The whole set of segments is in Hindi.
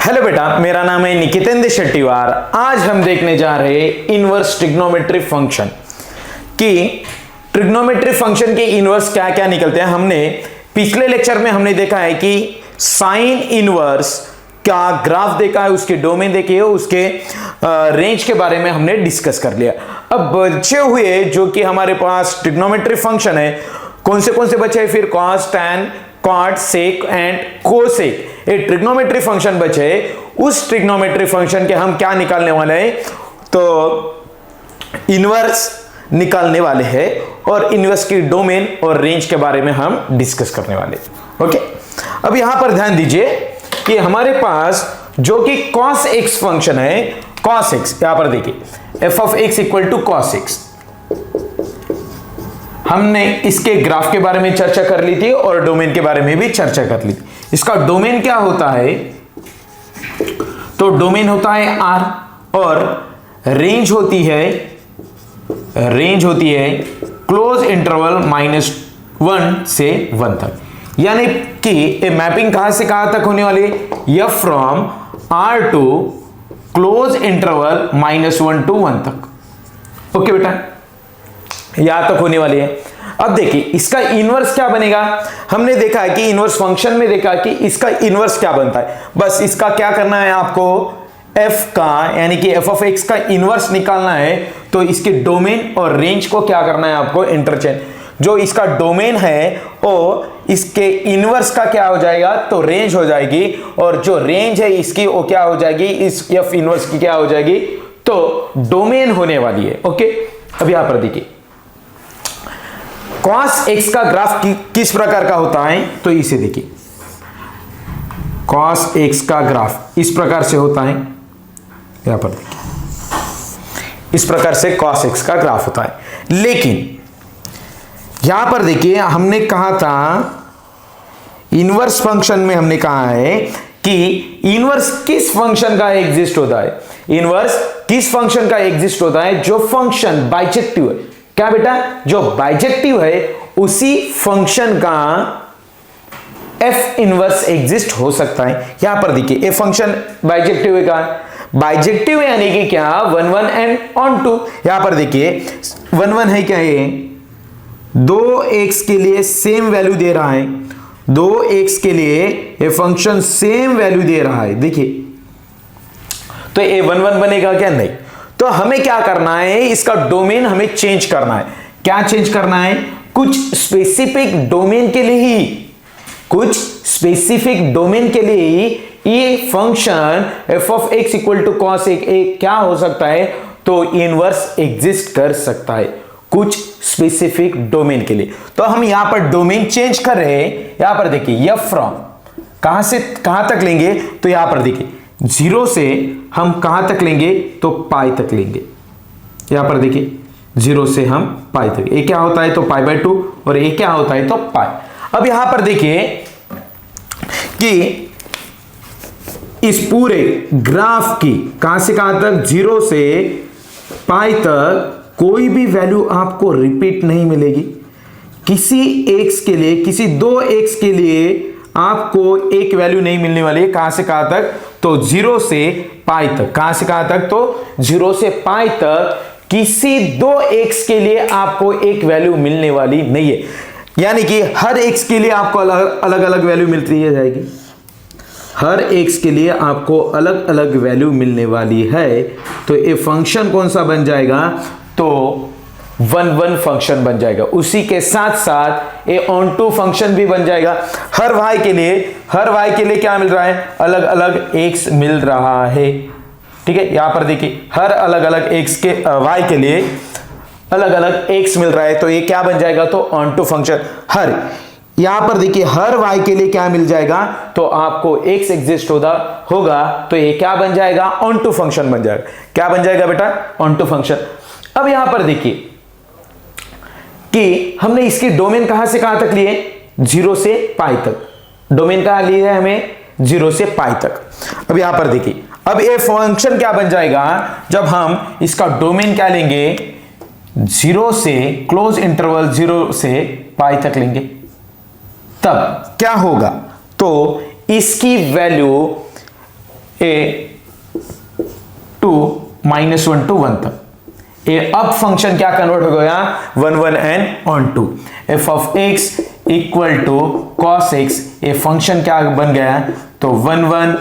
हेलो बेटा, मेरा नाम है निकितेंद्र शेट्टीवार। आज हम देखने जा रहे हैं इनवर्स ट्रिग्नोमेट्री फंक्शन कि ट्रिग्नोमेट्री फंक्शन के इनवर्स क्या क्या निकलते हैं। हमने पिछले लेक्चर में हमने देखा है कि साइन इनवर्स का ग्राफ देखा है, उसके डोमेन देखे है, उसके रेंज के बारे में हमने डिस्कस कर लिया। अब बचे हुए जो कि हमारे पास ट्रिग्नोमेट्री फंक्शन है, कौन से बचे हैं फिर? Cos, tan, cot, sec and cosec, ये ट्रिग्नोमेट्री फंक्शन बचे। उस ट्रिग्नोमेट्री फंक्शन के हम क्या निकालने वाले हैं? तो इनवर्स निकालने वाले हैं और इनवर्स की डोमेन और रेंज के बारे में हम डिस्कस करने वाले। ओके, अब यहां पर ध्यान दीजिए कि हमारे पास जो कि cos x फंक्शन है, cos x यहां पर देखिए f of x equal to cos x। हमने इसके ग्राफ के बारे में चर्चा कर ली थी और डोमेन के बारे में भी चर्चा कर ली थी। इसका डोमेन क्या होता है? तो डोमेन होता है R और रेंज होती है क्लोज इंटरवल -1 से 1 तक। यानी कि ये मैपिंग कहां से कहां तक होने वाली है? F from R to close interval -1 to 1 तक। ओके बेटा, यहां तक होने वाली है। अब देखिए इसका इनवर्स क्या बनेगा। हमने देखा है कि इनवर्स फंक्शन में देखा कि इसका इनवर्स क्या बनता है। बस इसका क्या करना है आपको? f का यानी कि f of x का इनवर्स निकालना है। तो इसके डोमेन और रेंज को क्या करना है आपको? इंटरचेंज। जो इसका डोमेन है वो इसके इनवर्स का क्या हो जाएगा? तो रेंज हो जाएगी, और जो रेंज है इसकी वो क्या हो जाएगी? इस f इनवर्स की क्या हो जाएगी? तो डोमेन होने वाली है। ओके, अब यहां पर देखिए cos x का ग्राफ किस प्रकार का होता है? तो इसे देखिए, cos x का ग्राफ इस प्रकार से होता है। यहां पर देखिए इस प्रकार से cos x का ग्राफ होता है। लेकिन यहां पर देखिए हमने कहा था इनवर्स फंक्शन में, हमने कहा है कि इनवर्स किस फंक्शन का एग्जिस्ट होता है? इनवर्स किस फंक्शन का एग्जिस्ट होता है? जो फंक्शन बाइजेक्टिव है। क्या बेटा? जो बाइजेक्टिव है उसी फंक्शन का f इनवर्स एग्जिस्ट हो सकता है। यहां पर देखिए ये फंक्शन बाइजेक्टिव है। कहां बाइजेक्टिव है? यानी कि क्या 1 1 एंड ऑन टू। यहां पर देखिए 1 1 है क्या? ये 2x के लिए सेम वैल्यू दे रहा है। 2x के लिए ये फंक्शन सेम वैल्यू दे रहा है। देखिए तो ये 1 1 बनेगा क्या? नहीं। तो हमें क्या करना है? इसका डोमेन हमें चेंज करना है। क्या चेंज करना है? कुछ स्पेसिफिक डोमेन के लिए ही, कुछ स्पेसिफिक डोमेन के लिए ही ये function f of x equal to cos x क्या हो सकता है? तो इनवर्स एग्जिस्ट कर सकता है कुछ स्पेसिफिक डोमेन के लिए। तो हम यहां पर डोमेन चेंज कर रहे हैं। यहां पर देखिए f फ्रॉम कहां से कहां तक लेंगे? तो यहां पर देखिए 0 से हम कहां तक लेंगे? तो पाई तक लेंगे। यहां पर देखिए 0 से हम पाई तक। ये क्या होता है? तो π/2 और ये क्या होता है? तो पाई। अब यहां पर देखिए कि इस पूरे ग्राफ की कहां से कहां तक? 0 से पाई तक कोई भी वैल्यू आपको रिपीट नहीं मिलेगी। किसी x के लिए, किसी 2x के लिए आपको एक वैल्यू नहीं मिलने वाली है। कहां से कहां तक? तो 0 से पाई तक। कहां से कहां तक? तो 0 से पाई तक किसी 2x के लिए आपको एक वैल्यू मिलने वाली नहीं है। यानी कि हर x के लिए आपको अलग अलग वैल्यू मिलती है जाएगी। हर x के लिए आपको अलग अलग वैल्यू मिलने वाली है। तो ये फंक्शन कौन सा बन जाएगा? तो 1 1 फंक्शन बन जाएगा। उसी के साथ साथ ये ऑन टू फंक्शन भी बन जाएगा। हर y के लिए क्या मिल रहा है? अलग अलग x मिल रहा है। ठीक है, यहां पर देखिए हर अलग अलग x के y के लिए अलग अलग x मिल रहा है। तो ये क्या बन जाएगा? तो ऑन टू फंक्शन। हर यहां पर देखिए हर y के लिए क्या मिल जाएगा? तो आपको x एग्जिस्ट होगा। तो ये क्या बन जाएगा? ऑन टू फंक्शन बन जाएगा। क्या बन जाएगा बेटा? Onto function. अब यहां पर देखिए कि हमने इसकी डोमेन कहां से कहां तक लिए? 0 से पाई तक। डोमेन कहां लिए है हमें? 0 से पाई तक। अब यहां पर देखिए अब ये फंक्शन क्या बन जाएगा? जब हम इसका डोमेन क्या लेंगे? 0 से क्लोज इंटरवल 0 से पाई तक लेंगे, तब क्या होगा? तो इसकी वैल्यू ए टू -1 to 1 तक। अब फंक्शन क्या कन्वर्ट हो गया 1 1 and onto f of x equal to cos x. ये फंक्शन क्या बन गया तो 1 1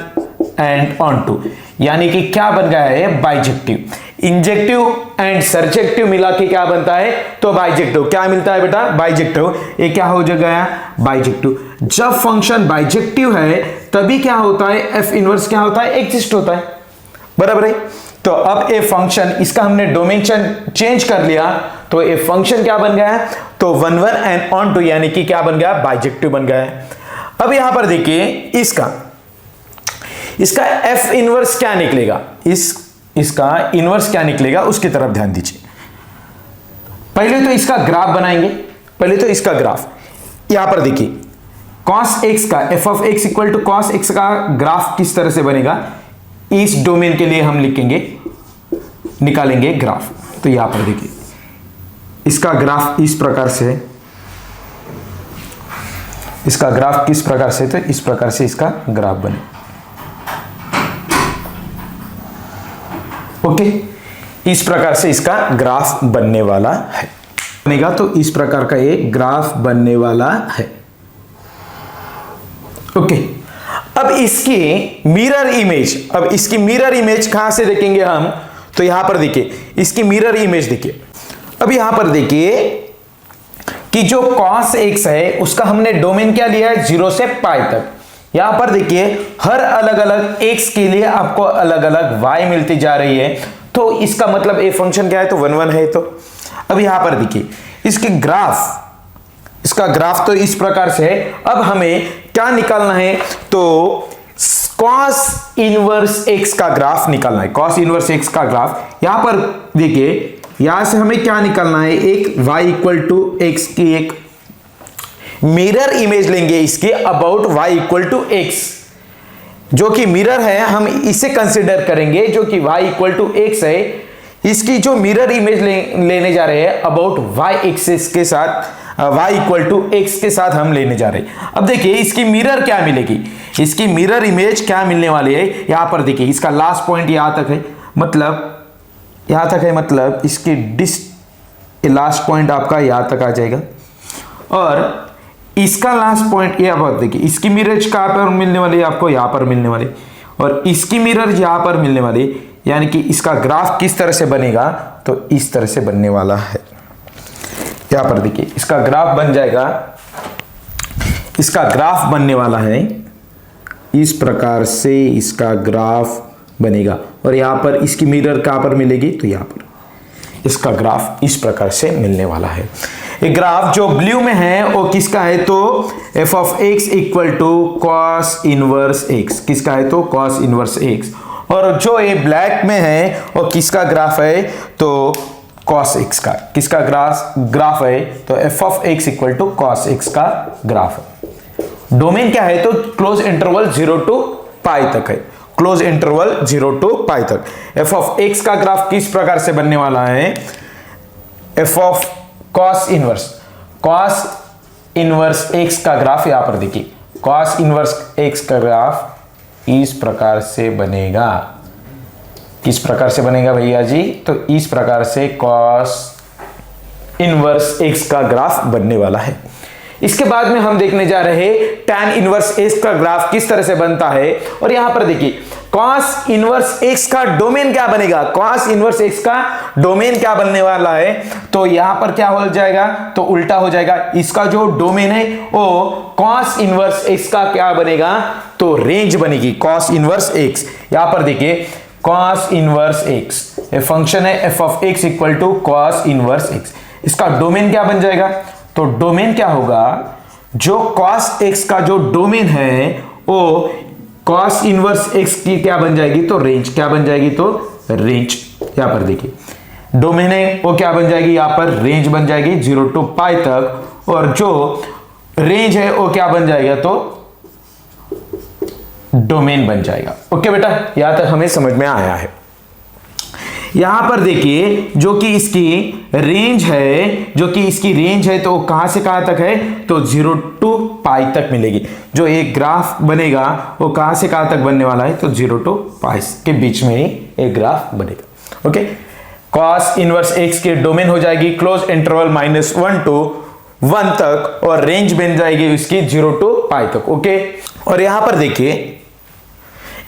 एंड ऑन टू, यानी कि क्या बन गया है बाइजेक्टिव। इंजेक्टिव एंड सरजेक्टिव मिला के क्या बनता है तो बाइजेक्टिव। क्या मिलता है बेटा बाइजेक्टिव। ये क्या हो गया बाइजेक्टिव। जब फंक्शन बाइजेक्टिव है तभी क्या होता है एफ इनवर्स क्या होता है एग्जिस्ट होता है, बराबर है। तो अब ए फंक्शन इसका हमने डोमेन चेंज कर लिया तो ए फंक्शन क्या बन गया तो 1 1 एंड ऑन टू, यानी कि क्या बन गया बाइजेक्टिव बन गया है। अब यहां पर देखिए इसका एफ इनवर्स क्या निकलेगा, इसका इनवर्स क्या निकलेगा उसकी तरफ ध्यान दीजिए। पहले तो इसका ग्राफ बनाएंगे, पहले तो इसका ग्राफ यहां पर देखिए cos x का f of x equal to cos x का ग्राफ किस तरह से बनेगा इस डोमेन के लिए हम लिखेंगे, निकालेंगे ग्राफ। तो यहां पर देखिए इसका ग्राफ इस प्रकार से, इसका ग्राफ किस प्रकार से तो इस प्रकार से इसका ग्राफ बने। ओके, इस प्रकार से इसका ग्राफ बनने वाला है, बनेगा तो इस प्रकार का एक ग्राफ बनने वाला है। ओके, अब इसकी मिरर इमेज, अब इसकी मिरर इमेज कहां से देखेंगे हम तो यहां पर देखिए इसकी मिरर इमेज देखिए। अब यहां पर देखिए कि जो cos x है उसका हमने डोमेन क्या लिया है 0 से पाई तक। यहां पर देखिए हर अलग अलग x के लिए आपको अलग अलग y मिलती जा रही है, तो इसका मतलब ए फंक्शन क्या है तो 1 1 है। तो अब यहां पर देखिए इसके ग्राफ, इसका ग्राफ तो इस प्रकार से है। अब हमें क्या निकालना है तो cos इनवर्स x का ग्राफ निकालना है, cos इनवर्स x का ग्राफ। यहां पर देखिए यहां से हमें क्या निकालना है एक y इक्वल टू x की एक मिरर इमेज लेंगे इसके about y equal to x, जो कि मिरर है हम इसे कंसिडर करेंगे, जो कि y इक्वल टू x है। इसकी जो मिरर इमेज लेने जा रहे हैं अबाउट y एक्सिस के साथ, y इक्वल टू x के साथ हम लेने जा रहे हैं। अब देखिए इसकी मिरर क्या मिलेगी, इसकी मिरर इमेज क्या मिलने वाली है। यहां पर देखिए इसका लास्ट पॉइंट यहां तक है, मतलब यहां तक है, मतलब इसकी लास्ट पॉइंट आपका यहां तक आ जाएगा और इसका लास्ट पॉइंट यहां पर देखिए इसकी मिरर कहां पर मिलने वाली है आपको यहां पर मिलने वाली, और इसकी मिरर यहां पर मिलने वाली, यानी कि इसका ग्राफ किस तरह से बनेगा तो इस तरह से बनने वाला है। यहां पर देखिए इसका ग्राफ बन जाएगा, इसका ग्राफ बनने वाला है इस प्रकार से, इसका ग्राफ बनेगा और यहां पर इसकी मिरर कहां पर मिलेगी तो यहां पर इसका ग्राफ इस प्रकार से मिलने वाला है। एक ग्राफ जो ब्लू में है वो किसका है तो f of x equal to cos inverse x, किसका है तो cos इनवर्स x, और जो ये ब्लैक में है वो किसका ग्राफ है तो cos x का, किसका ग्राफ है तो f of x equal to cos x का ग्राफ है। डोमेन क्या है तो क्लोज इंटरवल 0 टू पाई तक है, क्लोज इंटरवल 0 टू पाई तक। f ऑफ x का ग्राफ किस प्रकार से बनने वाला है, f of cos inverse x का ग्राफ यहां पर देखिए cos इनवर्स x का ग्राफ इस प्रकार से बनेगा। किस प्रकार से बनेगा भैया जी तो इस प्रकार से cos इनवर्स x का ग्राफ बनने वाला है। इसके बाद में हम देखने जा रहे हैं tan इनवर्स x का ग्राफ किस तरह से बनता है, और यहां पर देखिए cos इनवर्स x का डोमेन क्या बनेगा, cos इनवर्स x का डोमेन क्या बनने वाला है तो यहां पर क्या हो जाएगा तो उल्टा हो जाएगा। इसका जो डोमेन है वो cos इनवर्स x का क्या बनेगा तो रेंज बनेगी cos इनवर्स x। यहां पर देखिए cos इनवर्स x, ये फंक्शन है f of x equal to cos inverse x, इसका डोमेन क्या बन जाएगा तो डोमेन क्या होगा, जो cos x का जो डोमेन है वो cos इनवर्स x की क्या बन जाएगी तो रेंज, क्या बन जाएगी तो रेंज। यहां पर देखिए डोमेन है वो क्या बन जाएगी, यहां पर रेंज बन जाएगी 0 टू पाई तक, और जो रेंज है वो क्या बन जाएगा तो डोमेन बन जाएगा। ओके बेटा, यहां तक हमें समझ में आया है। यहां पर देखिए जो कि इसकी रेंज है, तो कहां से कहां तक है, तो 0 to पाई तक मिलेगी। जो एक ग्राफ बनेगा वो कहां से कहां तक बनने वाला है, तो 0 to पाई के बीच में ही एक ग्राफ बनेगा। ओके, cos इनवर्स x की डोमेन हो जाएगी क्लोज इंटरवल -1 to 1 तक, और रेंज बन जाएगी उसकी 0 to पाई तक। ओके, और यहां पर देखिए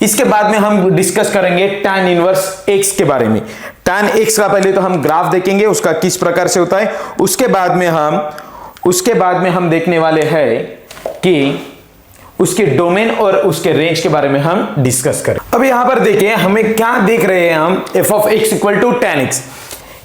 इसके बाद में हम डिस्कस करेंगे tan इनवर्स x के बारे में। tan x का पहले तो हम ग्राफ देखेंगे उसका किस प्रकार से होता है, उसके बाद में हम देखने वाले हैं कि उसके डोमेन और उसके रेंज के बारे में हम डिस्कस करें। अब यहां पर देखिए हमें क्या देख रहे हैं हम, f of x equal to tan x,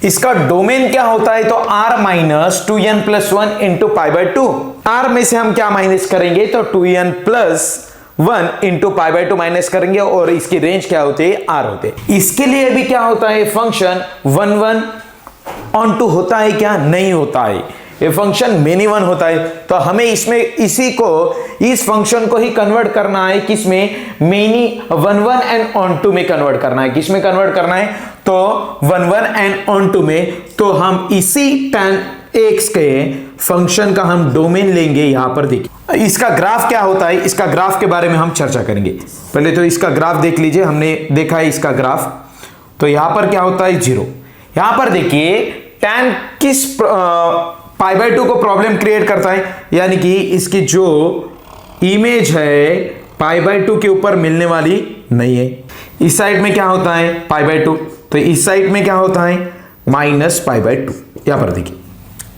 इसका डोमेन क्या होता है, तो r minus 2n plus 1 into pi by 2। r में से हम क्या माइनस करेंगे, तो 2n plus 1 into pi by 2 minus करेंगे, और इसकी रेंज क्या होती है, r होते हैं। इसके लिए भी क्या होता है, फंक्शन 1 होता है क्या, नहीं होता है, ये फंक्शन मेनी वन होता है। तो हमें इसमें इस फंक्शन को ही कन्वर्ट करना है, किसमें, मेनी 1 एंड ऑन टू में कन्वर्ट करना है। किसमें कन्वर्ट करना है, तो 1 एंड ऑन टू में। तो हम इसी tan x के फंक्शन का हम डोमेन लेंगे। यहां पर देखिए इसका ग्राफ क्या होता है, इसका ग्राफ के बारे में हम चर्चा करेंगे। पहले तो इसका ग्राफ देख लीजिए, हमने देखा है इसका ग्राफ। तो यहां पर क्या होता है, 0। यहां पर देखिए tan किस पाई बाय 2 को प्रॉब्लम क्रिएट करता है, यानी कि इसकी जो इमेज है पाई बाय 2 के ऊपर मिलने वाली नहीं है। इस साइड में क्या होता है, पाई बाय 2, तो इस साइड में क्या होता है, माइनस पाई बाय 2। यहां पर देखिए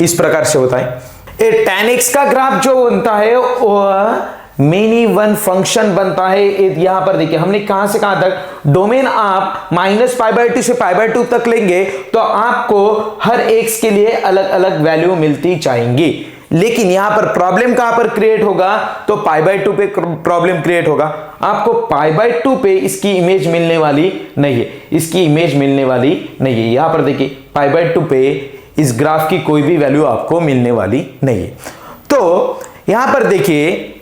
इस प्रकार से होता है। ए tan x का ग्राफ जो बनता है वह मेनी वन फंक्शन बनता है। यहां पर देखिए हमने कहां से कहां तक डोमेन आप माइनस पाई बाय 2 से पाई बाय 2 तक लेंगे तो आपको हर x के लिए अलग अलग वैल्यू मिलती जाएंगी। लेकिन यहां पर प्रॉब्लम कहां पर क्रिएट होगा, तो पाई बाय 2 पे प्रॉब्लम क्रिएट होगा। आपको पाई बाय 2 पे इसकी इमेज मिलने वाली नहीं है, इसकी इमेज मिलने वाली नहीं है। यहां पर देखिए पाई बाय 2 पे इस ग्राफ की कोई भी वैल्यू आपको मिलने वाली नहीं है। तो यहां पर देखिए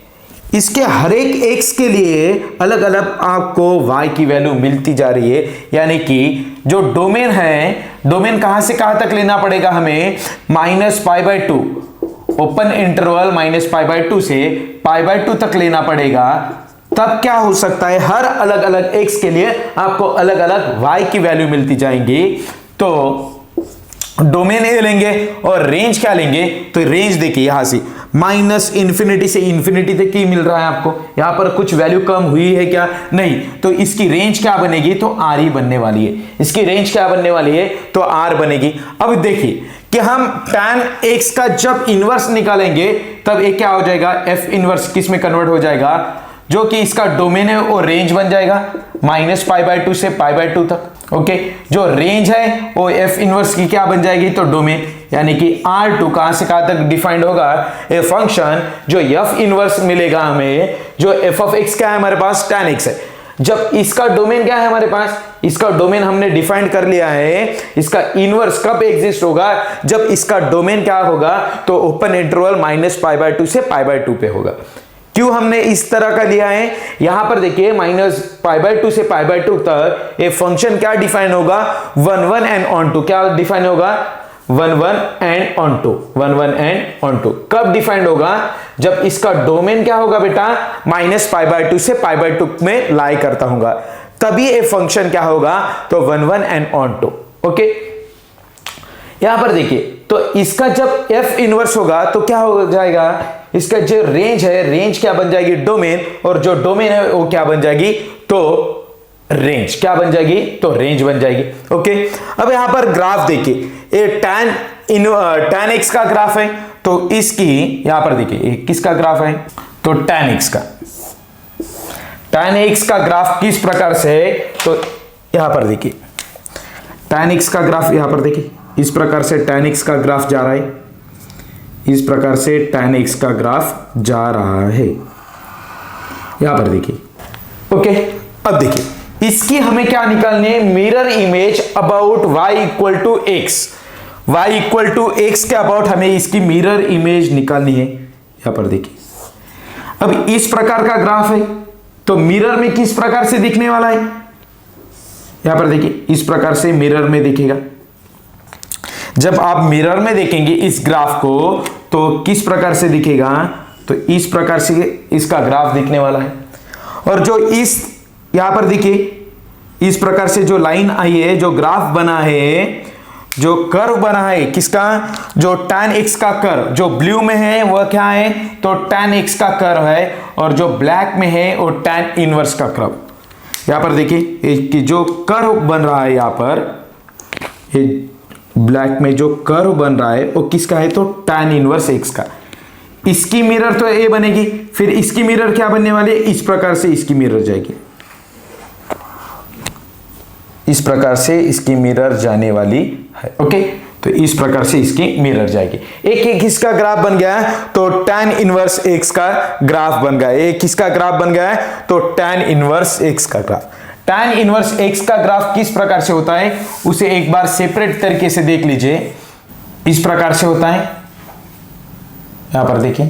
इसके हर एक x के लिए अलग अलग आपको y की वैल्यू मिलती जा रही है। यानी कि जो डोमेन है, डोमेन कहां से कहां तक लेना पड़ेगा हमें, minus pi by 2, open interval minus pi by 2 से पाई बाय 2 तक लेना पड़ेगा। तब क्या हो सकता है, हर अलग अलग x के लिए आपको अलग अलग y की वैल्यू मिलती जाएंगी। तो डोमेन ए लेंगे और रेंज क्या लेंगे, तो रेंज देखिए यहां से माइनस इंफिनिटी से इंफिनिटी तक ही मिल रहा है आपको। यहां पर कुछ वैल्यू कम हुई है क्या, नहीं। तो इसकी रेंज क्या बनेगी, तो r ही बनने वाली है। इसकी रेंज क्या बनने वाली है, तो r बनेगी। अब देखिए कि हम tan x का जब इनवर्स निकालेंगे तब एक क्या हो जाएगा, f इनवर्स किस में कन्वर्ट हो जाएगा, जो कि इसका डोमेन है वो रेंज बन जाएगा माइनस पाई बाय 2 से पाई बाय 2 तक। ओके, जो रेंज है वो f इनवर्स की क्या बन जाएगी, तो डोमेन, यानी कि R2 कहां से कहां तक डिफाइंड होगा, ए फंक्शन जो f इनवर्स मिलेगा हमें, जो f ऑफ x क्या है हमारे पास, tan x है। जब इसका डोमेन क्या है हमारे पास, इसका डोमेन हमने डिफाइंड कर लिया है। इसका इनवर्स कब एग्जिस्ट होगा, जब इसका डोमेन क्या होगा, तो open interval minus pi by 2 से पाई बाय 2 पे होगा। क्यों हमने इस तरह का लिया है, यहां पर देखिए माइनस पाई बाय 2 से पाई बाय 2 तक ये फंक्शन क्या डिफाइन होगा, 1 एंड ऑन टू। क्या डिफाइन होगा, 1 and onto, 1 and onto. कब डिफाइंड होगा, जब इसका डोमेन क्या होगा बेटा, माइनस पाई बाय 2 से पाई बाय 2 में लाई करता होगा, तभी ये फंक्शन क्या होगा, तो 1 एंड ऑन टू। ओके, यहां पर देखिए तो इसका जब f इनवर्स होगा तो क्या हो जाएगा, इसका जो रेंज है, रेंज क्या बन जाएगी, डोमेन, और जो डोमेन है वो क्या बन जाएगी, तो रेंज क्या बन जाएगी, तो रेंज बन जाएगी। ओके, अब यहां पर ग्राफ देखिए, ये tan x का ग्राफ है, तो इसकी यहां पर देखिए किसका ग्राफ है, तो tan x का। tan x का ग्राफ किस प्रकार से है, तो यहां पर देखिए tan x का ग्राफ, यहां पर देखिए इस प्रकार से tan x का ग्राफ जा रहा है, इस प्रकार से tan x का ग्राफ जा रहा है, यहां पर देखिए। ओके, अब देखिए इसकी हमें क्या निकालनी है, mirror image about y equal to x। y equal to x के अबाउट हमें इसकी मिरर इमेज निकालनी है। यहां पर देखिए अब इस प्रकार का ग्राफ है, तो मिरर में किस प्रकार से दिखने वाला है, यहां पर देखिए इस प्रकार से मिरर में दिखेगा। जब आप मिरर में देखेंगे इस ग्राफ को तो किस प्रकार से दिखेगा, तो इस प्रकार से इसका ग्राफ दिखने वाला है। और जो इस यहां पर देखिए इस प्रकार से जो लाइन आई है, जो ग्राफ बना है, जो कर्व बना है किसका, जो tan x का कर्व जो ब्लू में है वह क्या है, तो tan x का कर्व है। और जो ब्लैक में है वो tan इनवर्स का कर्व। यहां पर देखिए कि जो कर्व बन रहा है, यहां पर ये ब्लैक में जो कर्व बन रहा है वो किसका है, तो tan इनवर्स x का। इसकी मिरर तो ए बनेगी, फिर इसकी मिरर क्या बनने वाली है, इस प्रकार से इसकी मिरर जाएगी, इस प्रकार से इसकी मिरर जाने वाली है। ओके, तो इस प्रकार से इसकी मिरर जाएगी। एक किसका ग्राफ बन गया है, तो tan इनवर्स x का ग्राफ बन गया है। एक किसका ग्राफ बन गया है, तो tan इनवर्स x का ग्राफ। tan इनवर्स x का ग्राफ किस प्रकार से होता है उसे एक बार सेपरेट तरीके से देख लीजिए। इस प्रकार से होता है, यहां पर देखिए,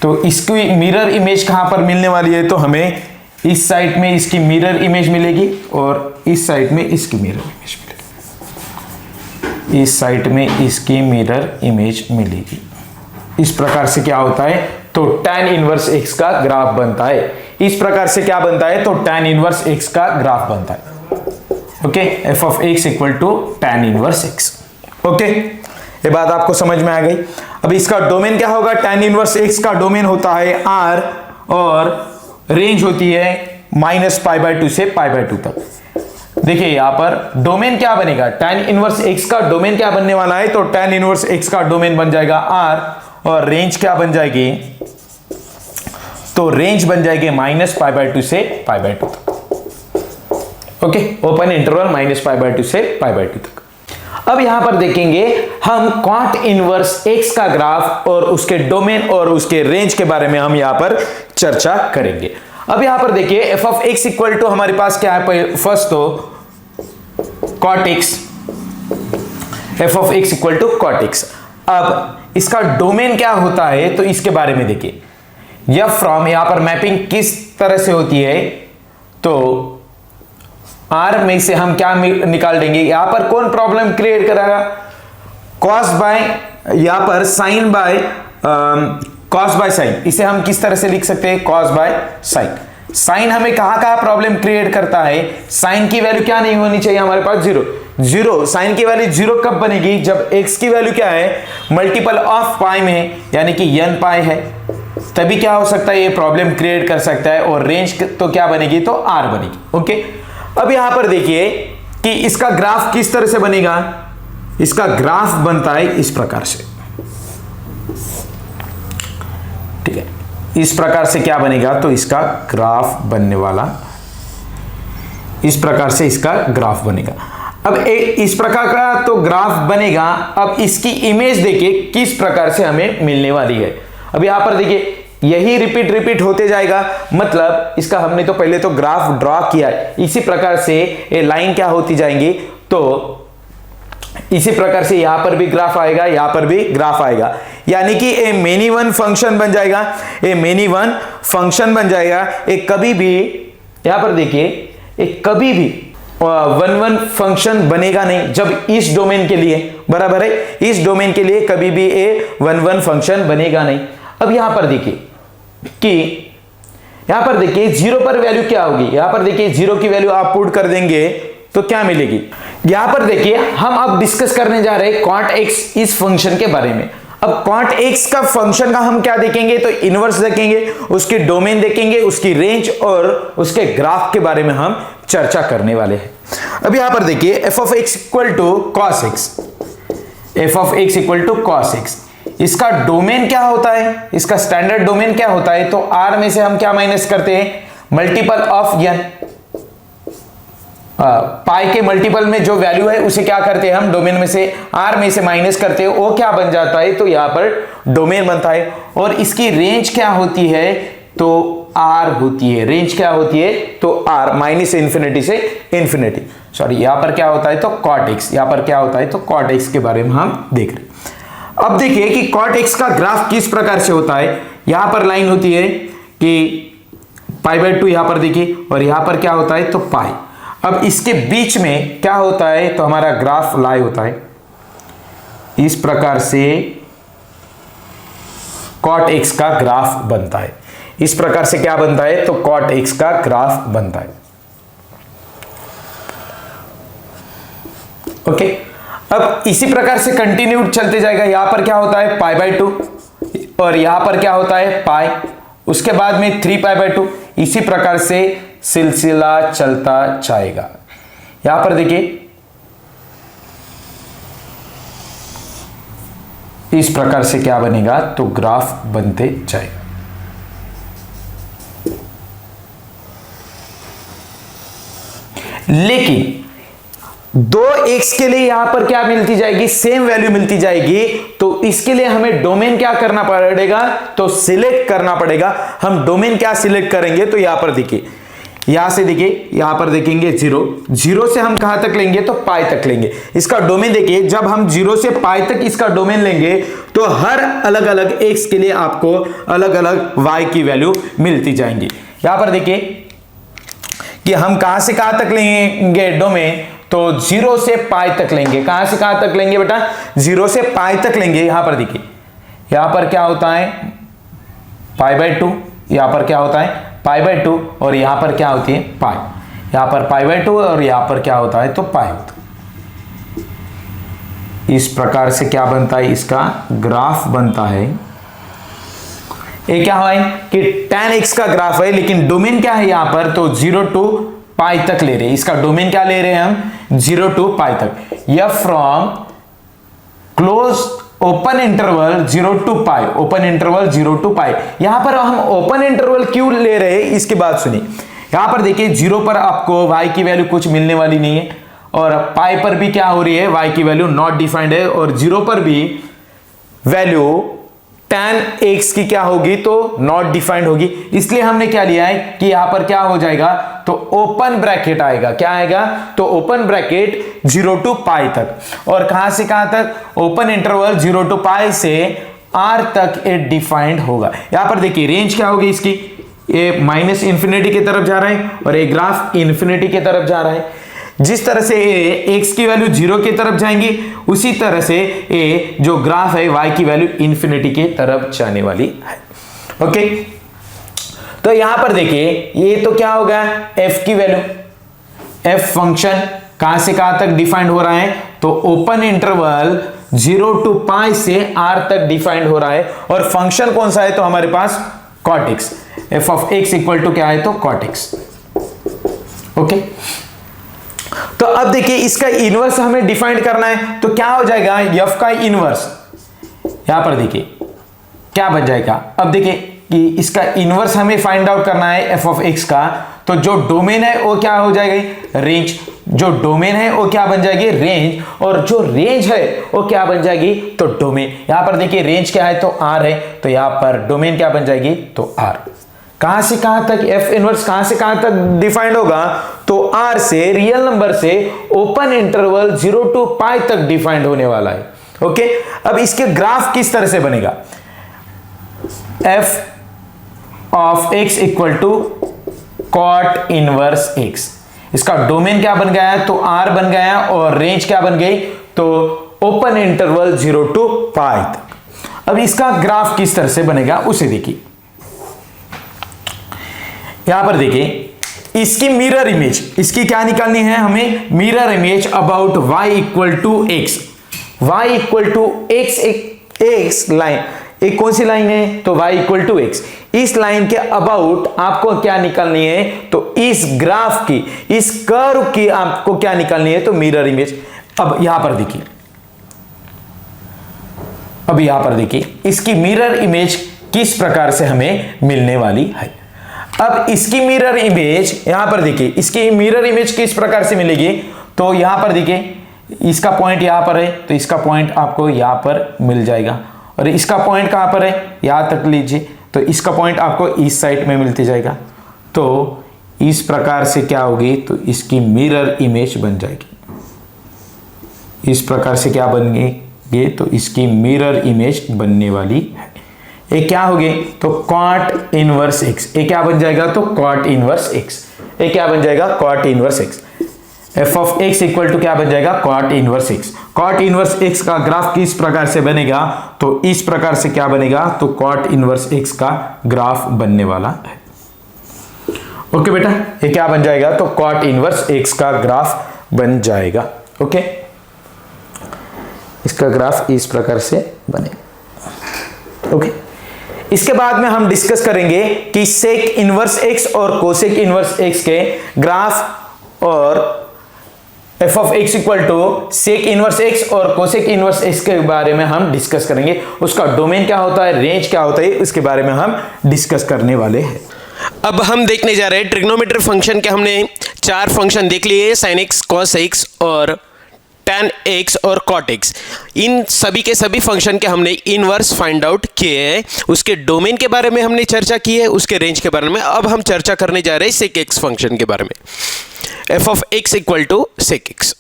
तो इसकी मिरर इमेज कहां पर मिलने वाली है, तो हमें इस साइड में इसकी मिरर इमेज मिलेगी और इस साइड में इसकी मिरर इमेज मिलेगी, इस साइड में इसकी मिरर इमेज मिलेगी। इस प्रकार से क्या होता है, तो tan इनवर्स x का ग्राफ बनता है। इस प्रकार से क्या बनता है, तो tan इनवर्स x का ग्राफ बनता है। Okay, f of x equal to tan inverse x। Okay, ये बात आपको समझ में आ गई। अब इसका डोमेन क्या होगा, tan इनवर्स x का डोमेन होता है r और रेंज होती है -π/2 से π/2 तक। देखिए यहां पर डोमेन क्या बनेगा, tan इनवर्स x का डोमेन क्या बनने वाला है, तो tan इनवर्स x का डोमेन बन जाएगा r और रेंज क्या बन जाएगी, तो रेंज बन जाएगी -π/2 से π/2 तक। ओके, ओपन इंटरवल -π/2 से π/2 तक। अब यहां पर देखेंगे हम cot इनवर्स x का ग्राफ और उसके डोमेन और उसके रेंज के बारे में हम यहां पर चर्चा करेंगे। अब यहां पर देखिए f of x equal to हमारे पास क्या है, फर्स्ट तो cot x, f of x equal to cot x। अब इसका डोमेन क्या होता है तो इसके बारे में देखिए। यह फ्रॉम यहां पर मैपिंग किस तरह से होती है, तो R में से हम क्या निकाल देंगे, यहां पर कौन प्रॉब्लम क्रिएट करेगा, cos बाय यहां पर sin by cos by sin, इसे हम किस तरह से लिख सकते हैं, cos बाय sin। sin हमें कहां प्रॉब्लम क्रिएट करता है, sin की वैल्यू क्या नहीं होनी चाहिए हमारे पास, जीरो। sin की वैल्यू जीरो कब बनेगी, जब x की वैल्यू क्या है, मल्टीपल ऑफ पाई में है, यानी कि n पाई है, तभी क्या हो सकता है, ये प्रॉब्लम क्रिएट कर सकता है। और रेंज तो क्या बनेगी, तो r बनेगी। ओके, अब यहां पर देखिए कि इसका ग्राफ किस तरह से बनेगा, इसका ग्राफ बनता है इस प्रकार से, ठीक है। इस प्रकार से क्या बनेगा, तो इसका ग्राफ बनने वाला, इस प्रकार से इसका ग्राफ बनेगा। अब इस प्रकार का तो ग्राफ बनेगा। अब इसकी इमेज देखिए किस प्रकार से हमें मिलने वाली है। अब यहां पर देखिए यही रिपीट होते जाएगा, मतलब इसका हमने तो पहले तो ग्राफ ड्रॉ किया है, इसी प्रकार से ये लाइन क्या होती जाएंगी, तो इसी प्रकार से यहां पर भी ग्राफ आएगा, यहां पर भी ग्राफ आएगा, यानी कि ए मेनी वन फंक्शन बन जाएगा, ए मेनी वन फंक्शन बन जाएगा। एक कभी भी यहां पर देखिए, एक कभी भी वन फंक्शन बनेगा नहीं जब इस डोमेन के लिए, बराबर है, इस डोमेन के लिए कभी भी ए वन फंक्शन बनेगा नहीं। अब यहां पर देखिए कि यहां पर देखिए जीरो पर वैल्यू क्या होगी, यहां पर देखिए जीरो की वैल्यू आप पुट कर देंगे तो क्या मिलेगी। यहां पर देखिए हम अब डिस्कस करने जा रहे हैं cot x इस फंक्शन के बारे में। अब cot x का फंक्शन का हम क्या देखेंगे, तो इनवर्स देखेंगे, उसकी डोमेन देखेंगे, उसकी रेंज और उसके ग्राफ के बारे में हम चर्चा करने वाले हैं। अब यहां पर देखिए f of x equal to cos x, f of x equal to cos x, इसका डोमेन क्या होता है, इसका स्टैंडर्ड डोमेन क्या होता है, तो r में से हम क्या माइनस करते हैं, मल्टीपल ऑफ n, पाई के मल्टीपल में जो वैल्यू है उसे क्या करते हैं हम डोमेन में से r में से माइनस करते हैं, वो क्या बन जाता है, तो यहां पर डोमेन बनता है। और इसकी रेंज क्या होती है, तो r होती है, रेंज क्या होती है, तो r माइनस इंफिनिटी से इंफिनिटी, सॉरी यहां पर क्या होता है, तो cot x, यहां पर क्या होता है, तो cot x के बारे में हम देख रहे हैं। अब देखिए कि cot x का ग्राफ किस प्रकार से होता है। यहां पर लाइन होती है कि π/2, यहां पर देखिए, और यहां पर क्या होता है, तो पाई। अब इसके बीच में क्या होता है, तो हमारा ग्राफ लाई होता है इस प्रकार से, cot x का ग्राफ बनता है। इस प्रकार से क्या बनता है, तो cot x का ग्राफ बनता है। ओके, अब इसी प्रकार से कंटिन्यू चलते जाएगा। यहां पर क्या होता है π/2 और यहां पर क्या होता है पाई, उसके बाद में 3π/2। इसी प्रकार से सिलसिला चलता जाएगा। यहां पर देखिए इस प्रकार से क्या बनेगा, तो ग्राफ बनते जाएगा। लेकिन 2x के लिए यहां पर क्या मिलती जाएगी, सेम वैल्यू मिलती जाएगी। तो इसके लिए हमें डोमेन क्या करना पड़ेगा, तो सिलेक्ट करना पड़ेगा। हम डोमेन क्या सिलेक्ट करेंगे, तो यहां पर देखिए, यहां से देखिए, यहां पर देखेंगे 0 से हम कहां तक लेंगे, तो पाई तक लेंगे। इसका डोमेन देखिए, जब हम 0 से पाई तक इसका डोमेन लेंगे तो हर अलग अलग x के लिए आपको अलग अलग y की वैल्यू मिलती जाएंगी। यहां पर देखिए कि हम कहां से कहां तक लेंगे डोमेन, तो 0 से पाई तक लेंगे। कहां से कहां तक लेंगे बेटा, 0 से पाई तक लेंगे। यहां पर देखिए, यहां पर क्या होता है π/2, यहां पर क्या होता है π/2 और यहां पर क्या होती है पाई। यहां पर π/2 और यहां पर क्या होता है, तो पाई होता है। इस प्रकार से क्या बनता है, इसका ग्राफ बनता है। ये क्या है कि tan x का ग्राफ है, लेकिन डोमेन क्या है यहां पर, तो 0 to पाई तक ले रहे हैं। इसका डोमेन क्या ले रहे हैं हम, 0 to पाई तक। या from close open interval 0 to pi, open interval 0 to पाई। यहां पर हम ओपन इंटरवल क्यों ले रहे हैं, इसकी बात सुनिए। यहां पर देखिए 0 पर आपको y की वैल्यू कुछ मिलने वाली नहीं है, और पाई पर भी क्या हो रही है, y की वैल्यू नॉट डिफाइंड है, और 0 पर भी वैल्यू tan x की क्या होगी, तो नॉट डिफाइंड होगी। इसलिए हमने क्या लिया है कि यहां पर क्या हो जाएगा, तो ओपन ब्रैकेट आएगा। क्या आएगा, तो ओपन ब्रैकेट 0 to पाई तक, और कहां से कहां तक, ओपन इंटरवल 0 to पाई से r तक ये डिफाइंड होगा। यहां पर देखिए रेंज क्या होगी इसकी, ये माइनस इंफिनिटी की तरफ जा रहा है और ये ग्राफ इंफिनिटी की तरफ जा रहा है। जिस तरह से x की वैल्यू 0 की तरफ जाएंगी, उसी तरह से ये जो ग्राफ है y की वैल्यू इंफिनिटी की तरफ जाने वाली है। ओके, तो यहां पर देखिए ये तो क्या होगा, f की वैल्यू, f फंक्शन कहां से कहां तक डिफाइंड हो रहा है, तो ओपन इंटरवल 0 to पाई से r तक डिफाइंड हो रहा है। और फंक्शन कौन सा है, तो हमारे पास cot x, f of x equal to क्या है, तो cot x। ओके, तो अब देखिए इसका इनवर्स हमें डिफाइंड करना है, तो क्या हो जाएगा, f का इनवर्स, यहां पर देखिए क्या बन जाएगा। अब देखिए कि इसका इनवर्स हमें फाइंड आउट करना है f of x का, तो जो डोमेन है वो क्या हो जाएगी, रेंज। जो डोमेन है वो क्या बन जाएगी, रेंज, और जो रेंज है वो क्या बन जाएगी, तो डोमेन। यहां पर देखिए रेंज क्या है, तो r है, तो यहां पर डोमेन क्या बन जाएगी, तो r। कहां से कहां तक f इनवर्स कहां से कहां तक डिफाइंड होगा, तो r से, रियल नंबर से ओपन इंटरवल 0 to पाई तक डिफाइंड होने वाला है। ओके, अब इसके ग्राफ किस तरह से बनेगा, f of x equal to cot inverse x। इसका डोमेन क्या बन गया है, तो r बन गया, और रेंज क्या बन गई, तो ओपन इंटरवल 0 to पाई तक। अब इसका ग्राफ किस तरह से बनेगा उसे देखिए। यहां पर देखिए इसकी मिरर इमेज, इसकी क्या निकालनी है हमें, mirror image about y equal to x। y equal to x line, एक कौन सी लाइन है, तो y इक्वल टू x। इस लाइन के अबाउट आपको क्या निकालनी है, तो इस ग्राफ की, इस कर्व की आपको क्या निकालनी है, तो मिरर इमेज। अब यहां पर देखिए, अब यहां पर देखिए इसकी मिरर इमेज किस प्रकार से हमें मिलने वाली है। अब इसकी मिरर इमेज यहां पर देखिए, इसकी मिरर इमेज किस प्रकार से मिलेगी, तो यहां पर देखिए इसका पॉइंट यहां पर है, तो इसका पॉइंट आपको यहां पर मिल जाएगा, और इसका पॉइंट कहां पर है, यहां तक लीजिए, तो इसका पॉइंट आपको इस साइड में मिलती जाएगा। तो इस प्रकार से क्या होगी, तो इसकी मिरर इमेज बन जाएगी। इस प्रकार से क्या बनेगी, तो इसकी मिरर इमेज बनने वाली है। ये क्या हो गए, तो cot इनवर्स x। ये क्या बन जाएगा, तो cot इनवर्स x। ये क्या बन जाएगा, cot inverse x। F of x equal to क्या बन जाएगा, cot inverse x. Cot inverse x का ग्राफ किस प्रकार से बनेगा, तो इस प्रकार से क्या बनेगा, तो कॉट इनवर्स एक्स का ग्राफ बनने वाला है। ओके बेटा, ये क्या बन जाएगा, तो कॉट इनवर्स एक्स का ग्राफ बन जाएगा। ओके, इसका ग्राफ इस प्रकार से बनेगा। ओके, इसके बाद में हम डिस्कस करेंगे कि सेक इनवर्स एक्स और कोसेक इनवर्स एक्स के ग्राफ और f of x equal to sec inverse x और कोसेक इनवर्स एक्स के बारे में हम डिस्कस करेंगे। उसका डोमेन क्या होता है, रेंज क्या होता है, उसके बारे में हम डिस्कस करने वाले हैं। अब हम देखने जा रहे हैं ट्रिग्नोमेट्री फंक्शन के। हमने 4 फंक्शन देख लिए, साइन एक्स, कॉस एक्स और tan x और cot x। इन सभी के सभी फंक्शन के हमने इनवर्स फाइंड आउट किए हैं। उसके डोमेन के बारे में हमने चर्चा की है, उसके रेंज के बारे में। अब हम चर्चा करने जा रहे हैं सेक एक्स फंक्शन के बारे में। F of x equal to sec x,